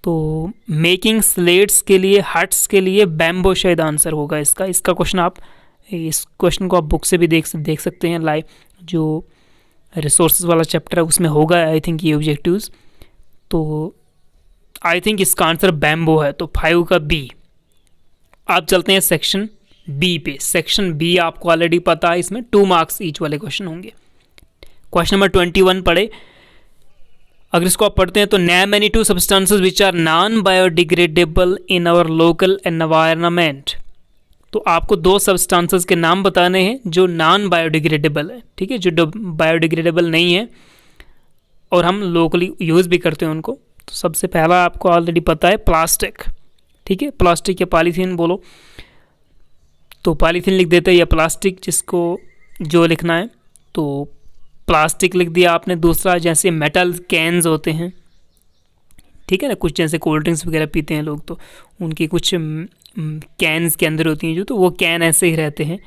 Speaker 1: तो मेकिंग स्लेट्स के लिए, हट्स के लिए बैम्बो शायद आंसर होगा इसका। इसका क्वेश्चन आप, इस क्वेश्चन को आप बुक से भी देख सकते हैं, लाइव जो रिसोर्सेज वाला चैप्टर है उसमें होगा आई थिंक ये ऑब्जेक्टिव्स। तो आई थिंक इसका आंसर बैम्बो है, तो 5 का बी। आप चलते हैं सेक्शन बी पे। सेक्शन बी आपको ऑलरेडी पता है, इसमें 2 मार्क्स ईच वाले क्वेश्चन होंगे। क्वेश्चन नंबर 21 पढ़े, अगर इसको आप पढ़ते हैं तो, name any 2 substances which are non biodegradable in our local environment. तो आपको 2 सब्सटेंसेस के नाम बताने हैं जो नॉन बायोडिग्रेडेबल है, ठीक है, जो बायोडिग्रेडेबल नहीं है और हम लोकली यूज़ भी करते हैं उनको। तो सबसे पहला आपको ऑलरेडी पता है प्लास्टिक, ठीक है, प्लास्टिक या पॉलीथीन बोलो, तो पॉलीथीन लिख देते हैं या प्लास्टिक, जिसको जो लिखना है। तो प्लास्टिक लिख दिया आपने। दूसरा, जैसे मेटल कैन्स होते हैं, ठीक है ना, कुछ जैसे कोल्ड ड्रिंक्स वगैरह पीते हैं लोग, तो उनकी कुछ कैन्स के अंदर होती हैं जो, तो वो कैन ऐसे ही रहते हैं,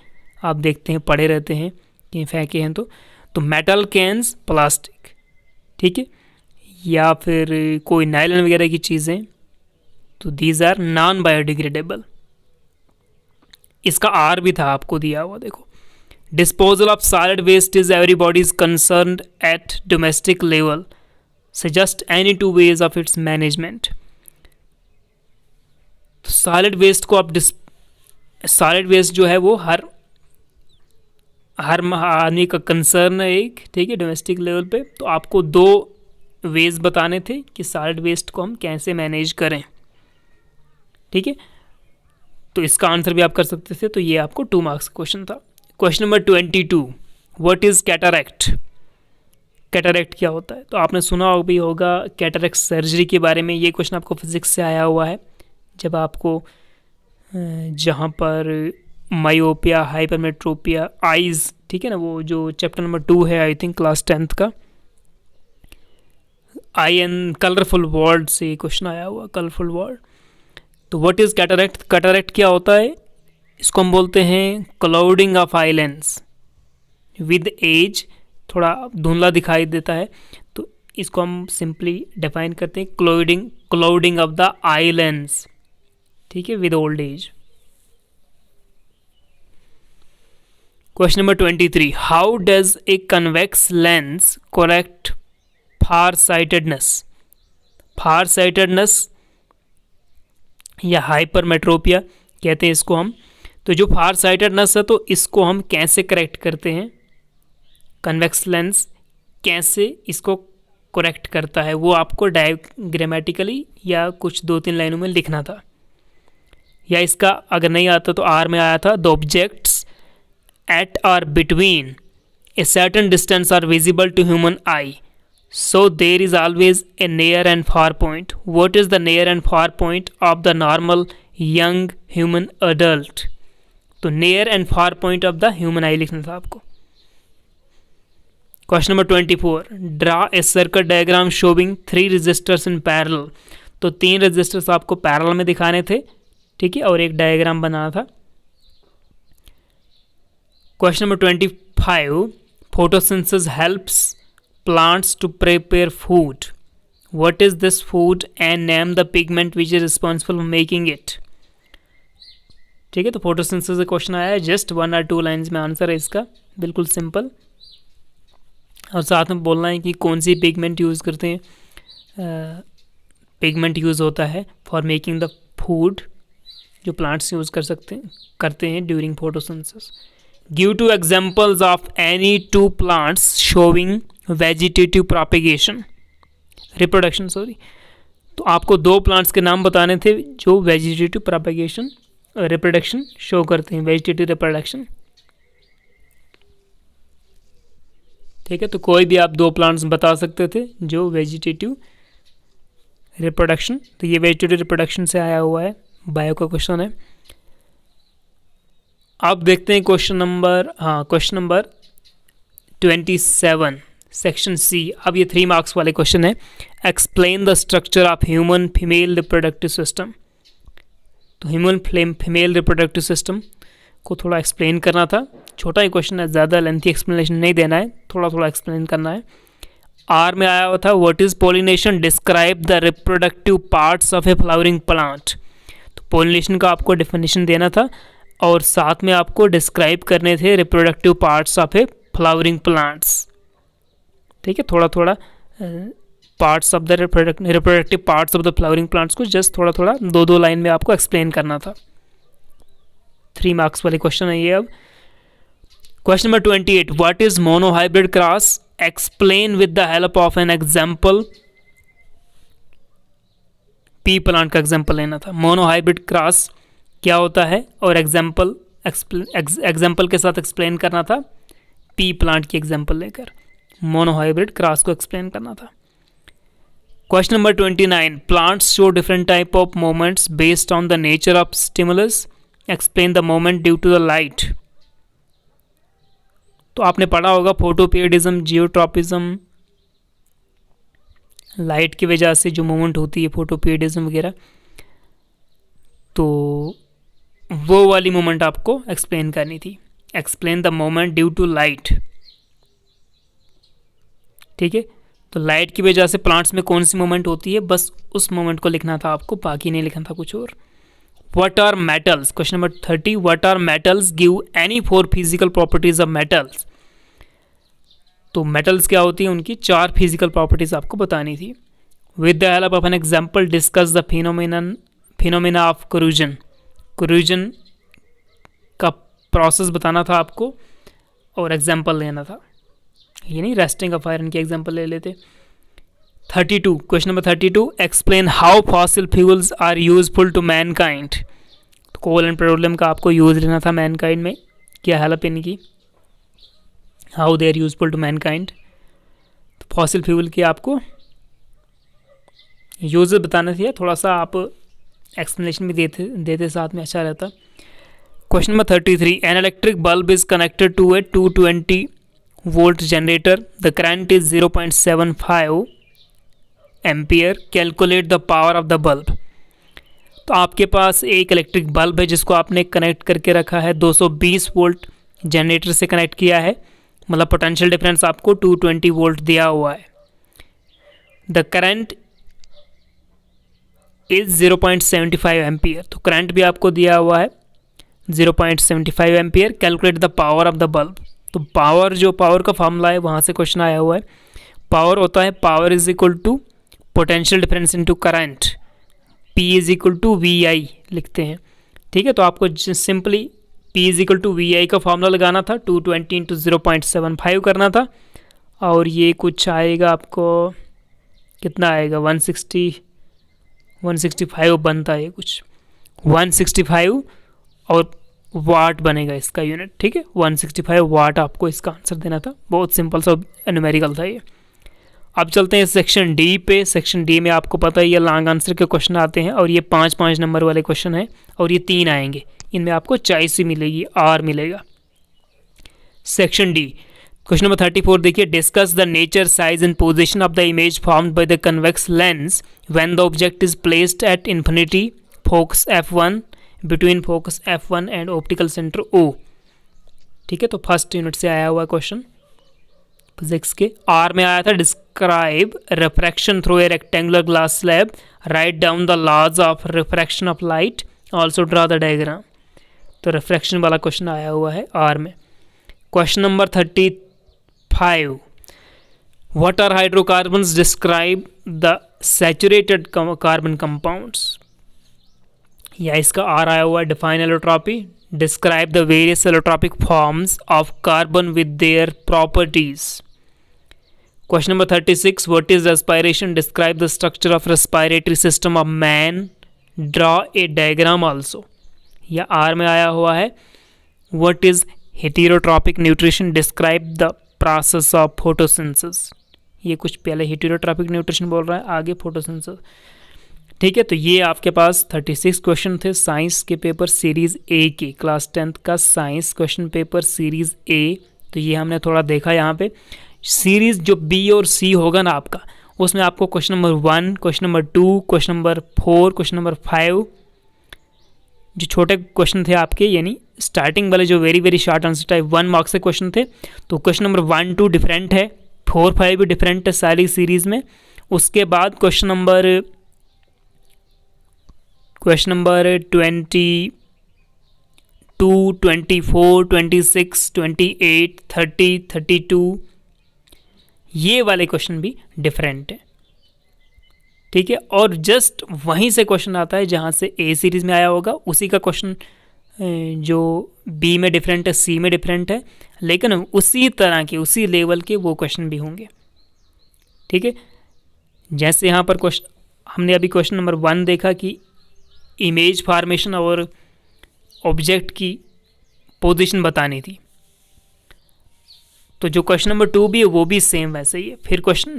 Speaker 1: आप देखते हैं पड़े रहते हैं, कहीं फेंके हैं तो मेटल कैन्स प्लास्टिक, ठीक है, या फिर कोई नायलॉन वगैरह की चीज़ें, तो दीज आर नॉन बायोडिग्रेडेबल। इसका आर भी था आपको दिया हुआ, देखो, disposal of solid waste is everybody's concern at domestic level, suggest any two ways of its management. तो सॉलिड वेस्ट को आप सॉलिड वेस्ट जो है वो हर आदमी का कंसर्न है एक, ठीक है, डोमेस्टिक लेवल पे। तो आपको 2 वेज बताने थे कि सॉलिड वेस्ट को हम कैसे मैनेज करें, ठीक है। तो इसका आंसर भी आप कर सकते थे, तो ये आपको 2 मार्क्स का क्वेश्चन था। Question number 22, what is cataract? Cataract क्या होता है? तो आपने सुना भी होगा कैटरैक्ट सर्जरी के बारे में। ये क्वेश्चन आपको फिजिक्स से आया हुआ है, जब आपको जहाँ पर मायोपिया, हाइपरमेट्रोपिया, आइज़, ठीक है ना, वो जो चैप्टर नंबर 2 है आई थिंक क्लास 10th का, आई एन कलरफुल वर्ड से क्वेश्चन आया हुआ, कलरफुल वर्ड। तो व्हाट इज़ कैटरैक्ट? कैटरैक्ट क्या होता है? इसको हम बोलते हैं clouding of eye lens. With age थोड़ा धुंधला दिखाई देता है, तो इसको हम सिंपली डिफाइन करते हैं clouding of the eye lens, ठीक है, with old age. Question number 23, how does a convex lens correct far sightedness? Far sightedness या हाइपरमेट्रोपिया कहते हैं इसको हम। तो जो फार साइटेडनेस है, तो इसको हम कैसे करेक्ट करते हैं? कन्वेक्स लेंस कैसे इसको करेक्ट करता है, वो आपको डायग्रामेटिकली या कुछ 2-3 लाइनों में लिखना था। या इसका अगर नहीं आता तो आर में आया था, the objects at or between a certain distance are visible to human eye, so there is always a near and far point. What is the near and far point of the normal young human adult? तो near and far point of the human eye लिखना था आपको। Question number 24, draw a circuit diagram showing 3 resistors in parallel. तो 3 registers आपको parallel में दिखाने थे, ठीक है, और एक डायग्राम बनाना था। Question number 25, photosynthesis helps plants to prepare food. What is this food and name the pigment which is responsible for making it? ठीक है, तो फोटोसिंथेसिस का क्वेश्चन आया है, जस्ट 1 or 2 लाइन्स में आंसर है इसका, बिल्कुल सिंपल। और साथ में बोलना है कि कौन सी पिगमेंट यूज़ करते हैं। पिगमेंट यूज़ होता है फॉर मेकिंग द फूड, जो प्लांट्स यूज़ करते हैं during photosynthesis. Give 2 examples of any 2 plants showing vegetative propagation, reproduction, sorry। तो आपको 2 प्लांट्स के नाम बताने थे जो वेजिटेटिव प्रोपेगेशन रिप्रोडक्शन शो करते हैं, वेजिटेटिव रिप्रोडक्शन, ठीक है। तो कोई भी आप 2 प्लांट्स बता सकते थे जो वेजिटेटिव रिप्रोडक्शन, तो ये वेजिटेटिव रिप्रोडक्शन से आया हुआ है, बायो का क्वेश्चन है। आप देखते हैं क्वेश्चन नंबर 27 सेक्शन सी। अब ये 3 मार्क्स वाले क्वेश्चन है। Explain the structure of human female reproductive system. तो ह्यूमन फीमेल रिप्रोडक्टिव सिस्टम को थोड़ा एक्सप्लेन करना था। छोटा ही क्वेश्चन है, ज़्यादा लेंथी एक्सप्लेनेशन नहीं देना है, थोड़ा थोड़ा एक्सप्लेन करना है। आर में आया हुआ था, what is pollination, describe the reproductive parts of A flowering plant. तो पोलिनेशन का आपको डेफिनेशन देना था और साथ में आपको डिस्क्राइब करने थे reproductive parts of A flowering plants, ठीक है। थोड़ा थोड़ा parts of the reproductive parts of the flowering plants को जस्ट थोड़ा थोड़ा 2-2 लाइन में आपको एक्सप्लेन करना था। 3 मार्क्स वाले क्वेश्चन है ये। अब question number 28, what is monohybrid cross, explain with the help of an example. P plant का एग्जाम्पल लेना था। मोनोहाइब्रिड क्रॉस क्या होता है और एग्जाम्पल के साथ एक्सप्लेन करना था, पी प्लांट की एग्जाम्पल लेकर मोनोहाइब्रिड क्रॉस को एक्सप्लेन करना था। Question number 29, plants show different type of movements based on the nature of stimulus, explain the movement due to the light. तो आपने पढ़ा होगा फोटोपियडिज्म, जियोट्रॉपिज्म, लाइट की वजह से जो मोमेंट होती है फोटोपियडिज्म वगैरह, तो वो वाली मोमेंट आपको एक्सप्लेन करनी थी। Explain the movement due to light, ठीक है। तो लाइट की वजह से प्लांट्स में कौन सी मूवमेंट होती है, बस उस मूवमेंट को लिखना था आपको, बाकी नहीं लिखना था कुछ और। What are metals, question number 30, what are metals, give any 4 physical properties of metals. तो मेटल्स क्या होती है, उनकी 4 फिजिकल प्रॉपर्टीज आपको बतानी थी। With the help of an example discuss the phenomena of corrosion. Corrosion का प्रोसेस बताना था आपको और एग्जाम्पल लेना था, ये नहीं रेस्टिंग ऑफ आयरन की एग्जाम्पल ले लेते। 32, question number 32, explain how fossil fuels are useful to mankind. तो कोल एंड पेट्रोलियम का आपको यूज लेना था मैनकाइंड में, क्या हेल्प इनकी, how they are useful to mankind. तो फॉसिल फ्यूल की आपको यूज बताना था, थोड़ा सा आप एक्सप्लेनेशन भी देते साथ में, अच्छा रहता। Question number 33, an electric bulb is connected to a 220 volt generator, the current is 0.75 ampere, calculate the power of the bulb. तो आपके पास एक इलेक्ट्रिक बल्ब है जिसको आपने कनेक्ट करके रखा है, 220 वोल्ट जनरेटर से कनेक्ट किया है, मतलब पोटेंशियल डिफरेंस आपको 220 वोल्ट दिया हुआ है। द करंट इज 0.75 एम्पियर, तो करंट भी आपको दिया हुआ है 0.75 ampere, calculate the power of the bulb. तो पावर, जो पावर का फॉर्मूला है वहाँ से क्वेश्चन आया हुआ है। पावर होता है power is equal to potential difference into current, P is equal to VI लिखते हैं, ठीक है। तो आपको simply P is equal to VI का फॉर्मूला लगाना था, 220 इंटू 0.75 करना था, और ये कुछ आएगा आपको, कितना आएगा, 165 बनता है कुछ, 165 और वाट बनेगा इसका यूनिट, ठीक है। 165 वाट आपको इसका आंसर देना था, बहुत सिंपल सा न्यूमेरिकल था ये। अब चलते हैं सेक्शन डी पे। सेक्शन डी में आपको पता है ये लॉन्ग आंसर के क्वेश्चन आते हैं, और ये 5 नंबर वाले क्वेश्चन हैं, और ये 3 आएंगे, इनमें आपको चॉइस ही मिलेगी, आर मिलेगा। सेक्शन डी, क्वेश्चन नंबर 34 देखिए, discuss the nature, size and position of the image formed by the convex lens when the object is placed at infinity, focus F1, between focus F1 and optical centre O, ठीक है। तो first unit से आया हुआ question physics के। Are में आया था, describe refraction through a rectangular glass slab, write down the laws of refraction of light, also draw the diagram. तो रिफ्रैक्शन वाला क्वेश्चन आया हुआ है आर में। Question number 35, what are hydrocarbons, describe the saturated carbon compounds, या इसका or आया हुआ है, define allotropy, describe the various allotropic forms of carbon with their properties. Question number 36, what is respiration, describe the structure of respiratory system of man, draw a diagram also, या are में आया हुआ है, what is heterotrophic nutrition, describe the process of photosynthesis. ये कुछ पहले heterotrophic nutrition बोल रहा है, आगे फोटोसिंथेसिस, ठीक है। तो ये आपके पास 36 क्वेश्चन थे साइंस के पेपर सीरीज़ ए के, क्लास 10th का science question paper series A. तो ये हमने थोड़ा देखा यहाँ पे। सीरीज़ जो बी और सी होगा ना आपका, उसमें आपको question number 1, question number 2, question number 4, question number 5 जो छोटे क्वेश्चन थे आपके, यानी स्टार्टिंग वाले जो very short answer type 1 marks के क्वेश्चन थे, तो क्वेश्चन नंबर 1, 2 डिफरेंट है, 4, 5 भी डिफरेंट है सारी सीरीज़ में। उसके बाद क्वेश्चन नंबर 22, 24, 26, 28, 30, 32 ये वाले क्वेश्चन भी डिफरेंट है, ठीक है। और जस्ट वहीं से क्वेश्चन आता है जहाँ से ए सीरीज़ में आया होगा, उसी का क्वेश्चन जो बी में डिफरेंट है, सी में डिफरेंट है, लेकिन उसी तरह के, उसी लेवल के वो क्वेश्चन भी होंगे, ठीक है। जैसे यहाँ पर क्वेश्चन हमने अभी क्वेश्चन नंबर 1 देखा कि इमेज फॉर्मेशन और ऑब्जेक्ट की पोजीशन बतानी थी, तो जो क्वेश्चन नंबर 2 भी है वो भी सेम वैसे ही है। फिर क्वेश्चन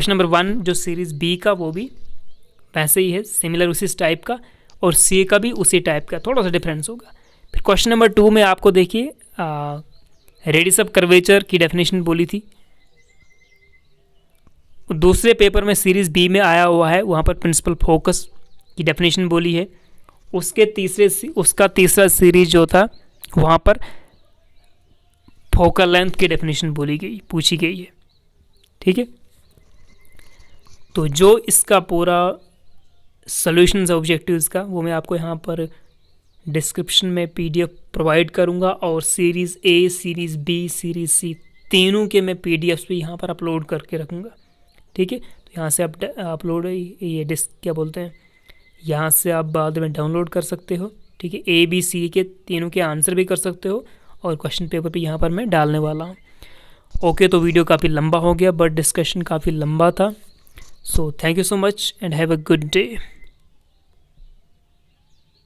Speaker 1: नंबर 1 जो सीरीज़ बी का वो भी वैसे ही है, सिमिलर उसी टाइप का, और सी का भी उसी टाइप का, थोड़ा सा डिफरेंस होगा। फिर क्वेश्चन नंबर 2 में आपको देखिए रेडियस ऑफ कर्वेचर की डेफिनेशन बोली थी। दूसरे पेपर में सीरीज़ बी में आया हुआ है, वहाँ पर प्रिंसिपल फोकस की डेफिनेशन बोली है। उसका तीसरा सीरीज जो था वहाँ पर फोकल लेंथ की डेफिनेशन पूछी गई है, ठीक है। तो जो इसका पूरा सॉल्यूशंस है ऑब्जेक्टिव्स का, वो मैं आपको यहाँ पर डिस्क्रिप्शन में पीडीएफ प्रोवाइड करूँगा, और series A, series B, series C तीनों के मैं पीडीएफ्स भी यहाँ पर अपलोड करके रखूँगा। ठीक है, तो यहाँ से आप अपलोड ये डिस्क क्या बोलते हैं, यहाँ से आप बाद में डाउनलोड कर सकते हो। ठीक है, ए बी सी के तीनों के आंसर भी कर सकते हो, और क्वेश्चन पेपर पे यहाँ पर मैं डालने वाला हूँ। ओके, तो वीडियो काफ़ी लंबा हो गया, बट डिस्कशन काफ़ी लंबा था। So thank you so much and have a good day.